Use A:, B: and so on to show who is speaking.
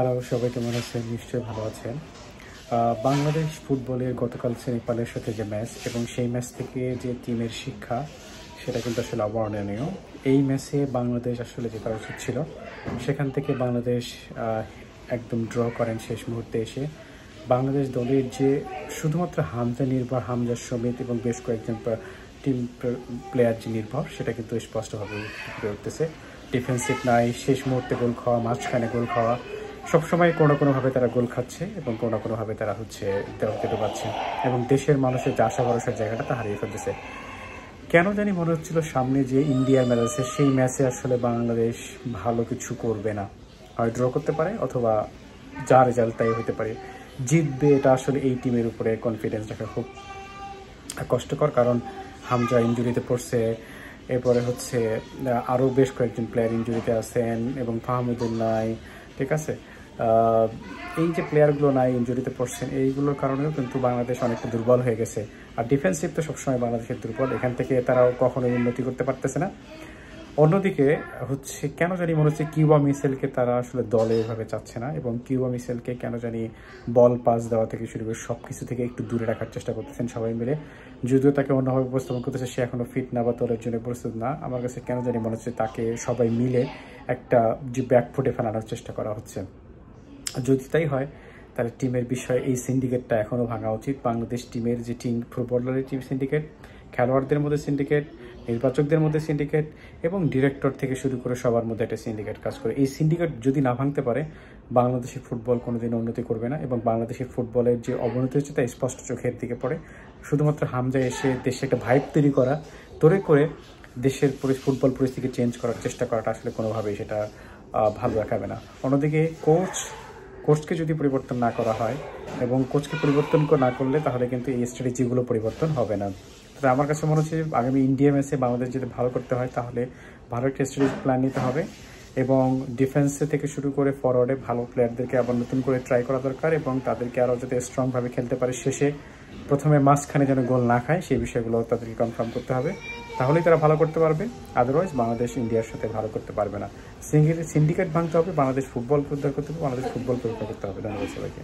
A: Hello, সবাই কেমন আছেন? নিশ্চয়ই ভালো আছেন। বাংলাদেশ ফুটবলের গতকাল নেপালের সাথে যে ম্যাচ এবং সেই ম্যাচ থেকে যে টিমের শিক্ষা সেটা কিন্তু আসলে অবর্ণনীয়। এই ম্যাচে বাংলাদেশ আসলে জেতা উচিত ছিল। সেখান থেকে বাংলাদেশ একদম ড্র করেন শেষ মুহূর্তে এসে। বাংলাদেশ দলের যে শুধুমাত্র হামজা নির্ভর, হামজা সমিত এবং বেশ কয়েকজন টিম প্লেয়ার যে নির্ভর সেটা কিন্তু স্পষ্টভাবে ফুটে উঠতেছে। ডিফেন্সিভ নাই, শেষ মুহূর্তে গোল খাওয়া, মাঝখানে গোল খাওয়া, সবসময় কোনো না কোনোভাবে তারা গোল খাচ্ছে এবং কোনো না কোনোভাবে তারা দেওয়ালকে ডোবাচ্ছে এবং দেশের মানুষের যে আশা ভরসার জায়গাটা তা হারিয়ে ফেলতেছে। কেন জানি মনে হচ্ছিল সামনে যে ইন্ডিয়ার ম্যাচ আছে সেই ম্যাচে আসলে বাংলাদেশ ভালো কিছু করবে না, হয় ড্র করতে পারে অথবা যা রেজাল্ট তাই হতে পারে। জিতবে এটা আসলে এই টিমের উপরে কনফিডেন্স রাখা খুব কষ্টকর, কারণ হামজা ইনজুরিতে পড়ছে, এরপরে আরও বেশ কয়েকজন প্লেয়ার ইনজুরিতে আছেন এবং ফাহমিদুল নাই, ঠিক আছে। এই যে প্লেয়ারগুলো নাই, ইনজুরিতে পড়ছেন, এইগুলোর কারণেও কিন্তু বাংলাদেশ অনেকটা দুর্বল হয়ে গেছে। আর ডিফেন্সিভ তো সবসময় বাংলাদেশের দুর্বল, এখান থেকে তারাও কখনোই উন্নতি করতে পারতেছে না। অন্যদিকে কেন জানি মনে হচ্ছে কিউবা মিসেলকে তারা আসলে দলে এভাবে চাচ্ছে না এবং কিউবা মিসেলকে কেন জানি বল পাস দেওয়া থেকে শুরু করে সব কিছু থেকে একটু দূরে রাখার চেষ্টা করতেছেন সবাই মিলে। যদিও তাকে অন্যভাবে উপস্থাপন করতেছে সে এখনও ফিট না বা দলের জন্য প্রস্তুত না, আমার কাছে কেন জানি মনে হচ্ছে তাকে সবাই মিলে একটা যে ব্যাকফুটে ফেলানোর চেষ্টা করা হচ্ছে। যদি তাই হয় তাহলে টিমের বিষয়ে এই সিন্ডিকেটটা এখনও ভাঙা উচিত। বাংলাদেশ টিমের যে টিম ফুটবলারের টিম সিন্ডিকেট, খেলোয়াড়দের মধ্যে সিন্ডিকেট, নির্বাচকদের মধ্যে সিন্ডিকেট এবং ডিরেক্টর থেকে শুরু করে সবার মধ্যে একটা সিন্ডিকেট কাজ করে। এই সিন্ডিকেট যদি না ভাঙতে পারে বাংলাদেশের ফুটবল কোনোদিন উন্নতি করবে না এবং বাংলাদেশের ফুটবলের যে অবনতি হচ্ছে তা স্পষ্ট চোখের দিকে পড়ে। শুধুমাত্র হামজা এসে দেশে একটা ভাইব তৈরি করা, করে দেশের ফুটবল পরিস্থিতি চেঞ্জ করার চেষ্টা করাটা আসলে কোনোভাবেই সেটা ভালো দেখাবে না। অন্যদিকে কোচকে যদি পরিবর্তন না করা হয় এবং কোচকে পরিবর্তন না করলে তাহলে কিন্তু এই স্ট্র্যাটেজিগুলো পরিবর্তন হবে না। তো আমার কাছে মনে হচ্ছে আগামী ইন্ডিয়া ম্যাচে বাংলাদেশ যদি ভালো করতে হয় তাহলে ভালো একটা স্ট্র্যাটেজি প্ল্যান নিতে হবে এবং ডিফেন্সে থেকে শুরু করে ফরওয়ার্ডে ভালো প্লেয়ারদেরকে আবার নতুন করে ট্রাই করা দরকার এবং তাদেরকে আরও যাতে স্ট্রংভাবে খেলতে পারে, শেষে প্রথমে মাঝখানে যেন গোল না খায় সেই বিষয়গুলো তাদেরকে কনফার্ম করতে হবে, তাহলেই তারা ভালো করতে পারবে। আদারওয়াইজ বাংলাদেশ ইন্ডিয়ার সাথে ভালো করতে পারবে না। সিন্ডিকেট ভাঙতে হবে, বাংলাদেশ ফুটবল উদ্ধার করতে হবে, বাংলাদেশ ফুটবল পরীক্ষা করতে হবে। ধন্যবাদ সবাইকে।